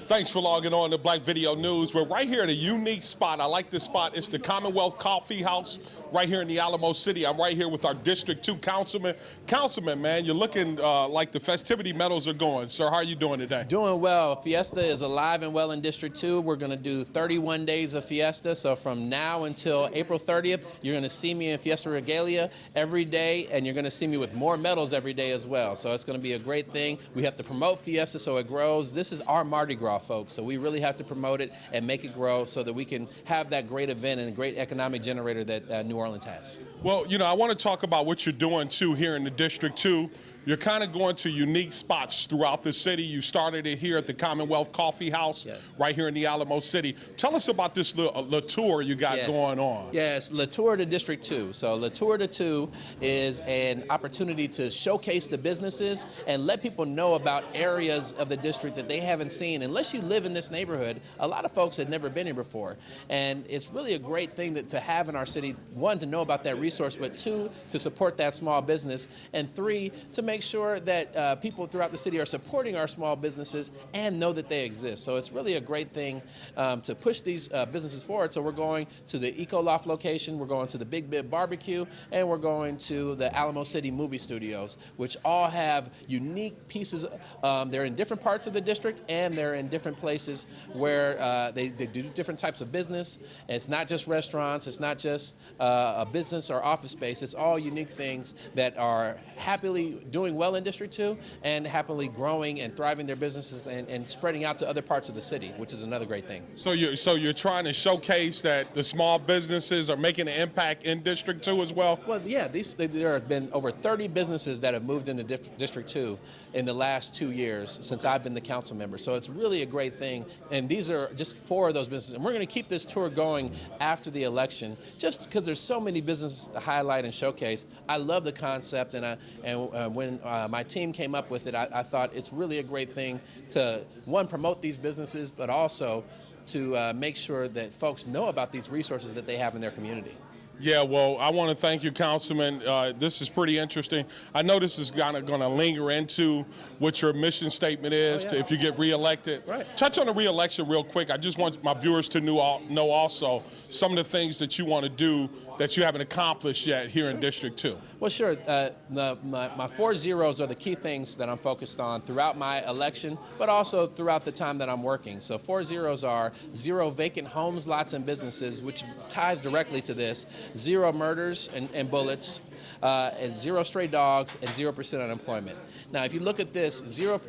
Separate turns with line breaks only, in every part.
Thanks for logging on to Black Video News. We're right here at a unique spot. I like this spot. It's the Commonwealth Coffee House right here in the Alamo City. I'm right here with our District 2 Councilman. Councilman, man, you're looking like the festivity medals are going. Sir, how are you doing today?
Doing well. Fiesta is alive and well in District 2. We're going to do 31 days of Fiesta. So from now until April 30th, you're going to see me in Fiesta Regalia every day, and you're going to see me with more medals every day as well. So it's going to be a great thing. We have to promote Fiesta so it grows. This is our Mardi Gras, folks. So we really have to promote it and make it grow so that we can have that great event and a great economic generator that New Orleans has.
Well, you know, I want to talk about what you're doing, too, here in the District 2. You're kind of going to unique spots throughout the city. You started it here at the Commonwealth Coffee House, yes, right here in the Alamo City. Tell us about this little tour you got going on.
Yes, Le Tour to District 2. So Le Tour to 2 is an opportunity to showcase the businesses and let people know about areas of the district that they haven't seen. Unless you live in this neighborhood, a lot of folks had never been here before. And it's really a great thing to have in our city, one, to know about that resource, but two, to support that small business, and three, to make sure that people throughout the city are supporting our small businesses and know that they exist. So it's really a great thing to push these businesses forward. So we're going to the Eco Loft location, we're going to the Big Bib Barbecue, and we're going to the Alamo City Movie Studios, which all have unique pieces. They're in different parts of the district, and they're in different places where they do different types of business. And it's not just restaurants, it's not just a business or office space, it's all unique things that are happily doing well in District 2 and happily growing and thriving their businesses and spreading out to other parts of the city, which is another great thing.
So you're trying to showcase that the small businesses are making an impact in District 2 as well?
Well, yeah, there have been over 30 businesses that have moved into District 2 in the last 2 years since I've been the council member. So it's really a great thing. And these are just 4 of those businesses. And we're going to keep this tour going after the election just because there's so many businesses to highlight and showcase. I love the concept, and when my team came up with it, I thought it's really a great thing to, one, promote these businesses, but also to make sure that folks know about these resources that they have in their community.
Yeah, well, I want to thank you, Councilman. This is pretty interesting. I know this is going to linger into what your mission statement is if you get reelected.
Right.
Touch on the reelection real quick. I just want my viewers to know also some of the things that you want to do that you haven't accomplished yet here in District 2.
Well, sure. My 4 zeros are the key things that I'm focused on throughout my election, but also throughout the time that I'm working. So 4 zeros are 0 vacant homes, lots, and businesses, which ties directly to this, 0 murders and bullets, and 0 stray dogs, and 0% unemployment. Now, if you look at this, 0%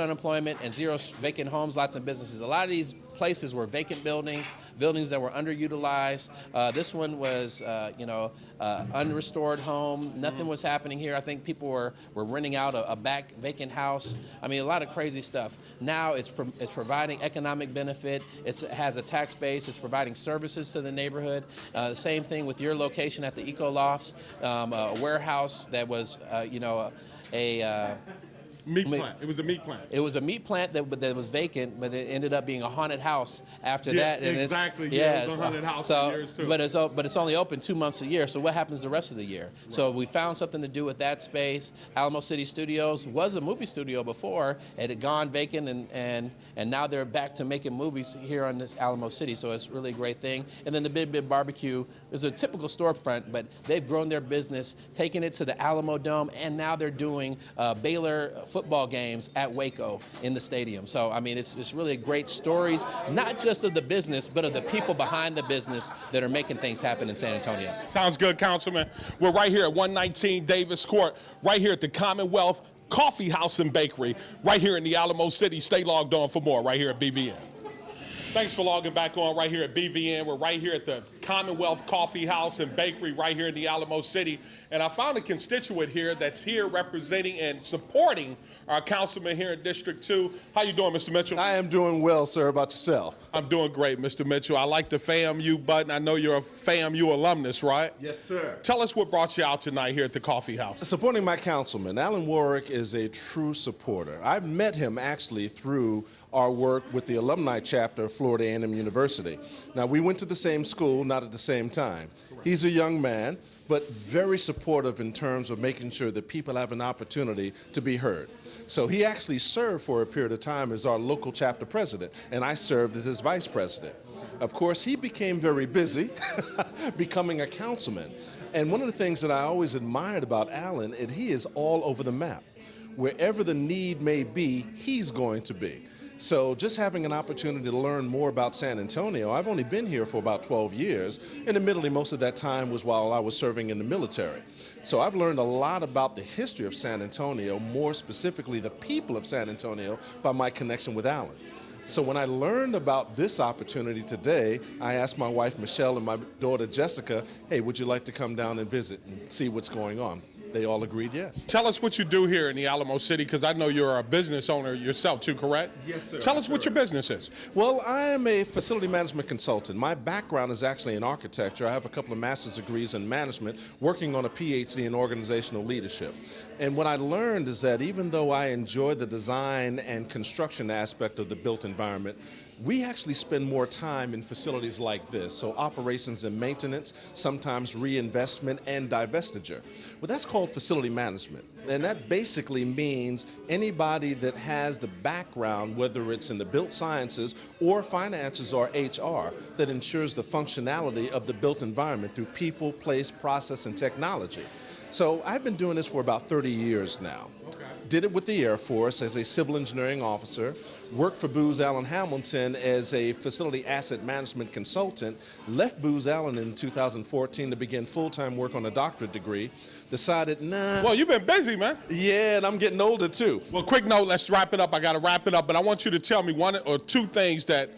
unemployment and 0 vacant homes, lots, and businesses. A lot of these places were vacant buildings that were underutilized. This one was, unrestored home. Nothing was happening here. I think people were renting out a back vacant house. I mean, a lot of crazy stuff. Now it's providing economic benefit. It has a tax base. It's providing services to the neighborhood. The same thing with your location at the Eco Lofts, a warehouse that was,
meat plant. It was a meat plant.
It was a meat plant that was vacant, but it ended up being a haunted house after that. And
exactly. It was a haunted house for years too.
But it's only open 2 months a year. So what happens the rest of the year? Right. So we found something to do with that space. Alamo City Studios was a movie studio before. It had gone vacant, and now they're back to making movies here on this Alamo City. So it's really a great thing. And then the Big Bib Barbecue is a typical storefront, but they've grown their business, taken it to the Alamo Dome, and now they're doing Baylor football games at Waco in the stadium. So, I mean, it's really great stories, not just of the business, but of the people behind the business that are making things happen in San Antonio.
Sounds good, Councilman. We're right here at 119 Davis Court, right here at the Commonwealth Coffee House and Bakery, right here in the Alamo City. Stay logged on for more right here at BVN. Thanks for logging back on right here at BVN. We're right here at the Commonwealth Coffee House and Bakery right here in the Alamo City. And I found a constituent here that's here representing and supporting our councilman here in District 2. How you doing, Mr. Mitchell?
I am doing well, sir. About yourself?
I'm doing great, Mr. Mitchell. I like the FAMU button. I know you're a FAMU alumnus, right?
Yes, sir.
Tell us what brought you out tonight here at the Coffee House.
Supporting my councilman. Alan Warrick is a true supporter. I met him actually through our work with the alumni chapter of Florida A&M University. Now, we went to the same school, not at the same time. He's a young man, but very supportive in terms of making sure that people have an opportunity to be heard. So he actually served for a period of time as our local chapter president, and I served as his vice president. Of course, he became very busy becoming a councilman. And one of the things that I always admired about Alan is he is all over the map. Wherever the need may be, he's going to be. So just having an opportunity to learn more about San Antonio, I've only been here for about 12 years, and admittedly most of that time was while I was serving in the military. So I've learned a lot about the history of San Antonio, more specifically the people of San Antonio, by my connection with Alan. So when I learned about this opportunity today, I asked my wife Michelle and my daughter Jessica, hey, would you like to come down and visit and see what's going on? They all agreed yes.
Tell us what you do here in the Alamo City, because I know you're a business owner yourself too, correct?
Yes, sir.
Tell us what your business is.
Well, I am a facility management consultant. My background is actually in architecture. I have a couple of master's degrees in management, working on a PhD in organizational leadership. And what I learned is that even though I enjoy the design and construction aspect of the built environment, we actually spend more time in facilities like this, so operations and maintenance, sometimes reinvestment and divestiture. Well, that's called facility management, and that basically means anybody that has the background, whether it's in the built sciences or finances or HR, that ensures the functionality of the built environment through people, place, process, and technology. So I've been doing this for about 30 years now. Did it with the Air Force as a civil engineering officer, worked for Booz Allen Hamilton as a facility asset management consultant, left Booz Allen in 2014 to begin full-time work on a doctorate degree, decided, nah.
Well, you've been busy, man.
Yeah, and I'm getting older too.
Well, quick note, let's wrap it up. I got to wrap it up, but I want you to tell me one or two things that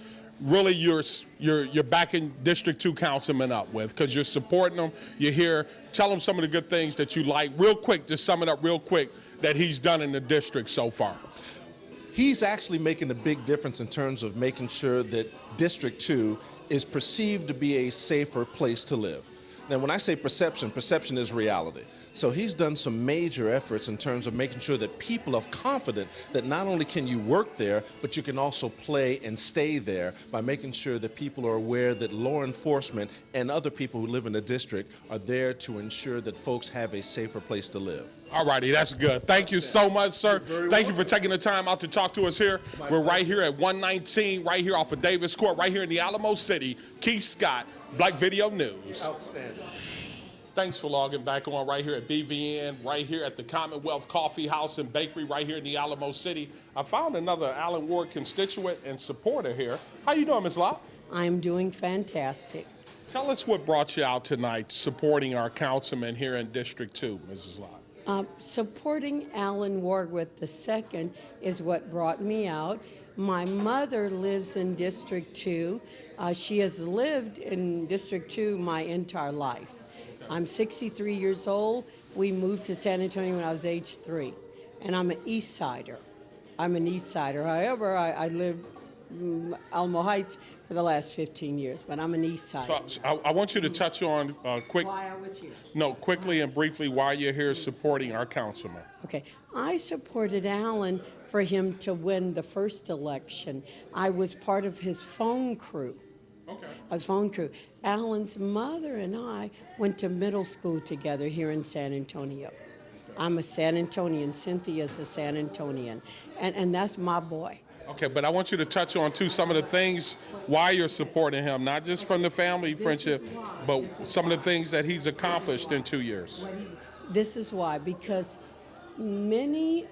really you're backing District 2 councilmen up with, because you're supporting them, you're here. Tell them some of the good things that you like. Real quick, just sum it up real quick, that he's done in the district so far.
He's actually making a big difference in terms of making sure that District 2 is perceived to be a safer place to live. Now, when I say perception, perception is reality. So he's done some major efforts in terms of making sure that people are confident that not only can you work there, but you can also play and stay there, by making sure that people are aware that law enforcement and other people who live in the district are there to ensure that folks have a safer place to live.
All righty, that's good. Thank you so much, sir. Thank you for taking the time out to talk to us here. We're right here at 119, right here off of Davis Court, right here in the Alamo City. Keith Scott, Black Video News.
Outstanding.
Thanks for logging back on right here at BVN, right here at the Commonwealth Coffee House and Bakery, right here in the Alamo City. I found another Alan Warrick constituent and supporter here. How you doing, Ms. Locke?
I'm doing fantastic.
Tell us what brought you out tonight supporting our councilman here in District 2, Mrs. Locke.
Supporting Alan Warwick II is what brought me out. My mother lives in District 2. She has lived in District 2 my entire life. I'm 63 years old. We moved to San Antonio when I was age 3, and I'm an East Sider. However, I lived in Alamo Heights for the last 15 years, but I'm an East Sider.
So I want you to touch on
Why I was here.
quickly and briefly why you're here supporting our councilman.
Okay, I supported Alan for him to win the first election. I was part of his phone crew.
Okay.
I was phone crew. Alan's mother and I went to middle school together here in San Antonio. I'm a San Antonian. Cynthia's a San Antonian. And that's my boy.
Okay, but I want you to touch on, too, some of the things why you're supporting him, not just from the family friendship, but some of the things that he's accomplished in 2 years.
This is why, because many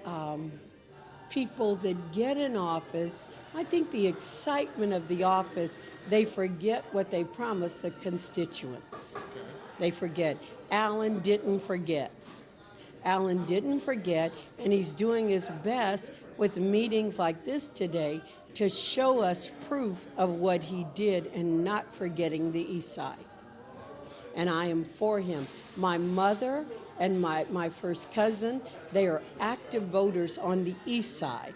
people that get in office, I think the excitement of the office, they forget what they promised the constituents. They forget. Alan didn't forget. Alan didn't forget, and he's doing his best with meetings like this today to show us proof of what he did and not forgetting the East Side. And I am for him. My mother and my first cousin, they are active voters on the East Side.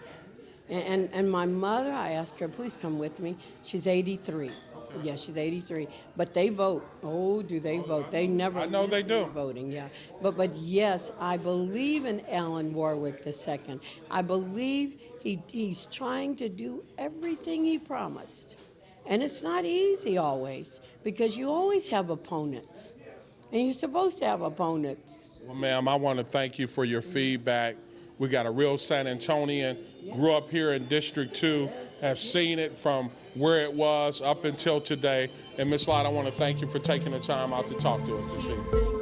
And my mother, I asked her, please come with me. She's 83. Yeah, she's 83. But they vote. Oh, do they vote? They never.
I know they do.
Voting, yeah. But yes, I believe in Alan Warwick II. I believe he's trying to do everything he promised. And it's not easy always, because you always have opponents. And you're supposed to have opponents.
Well, ma'am, I want to thank you for your feedback. We got a real San Antonian, grew up here in District 2, have seen it from where it was up until today. And Ms. Lott, I want to thank you for taking the time out to talk to us this evening.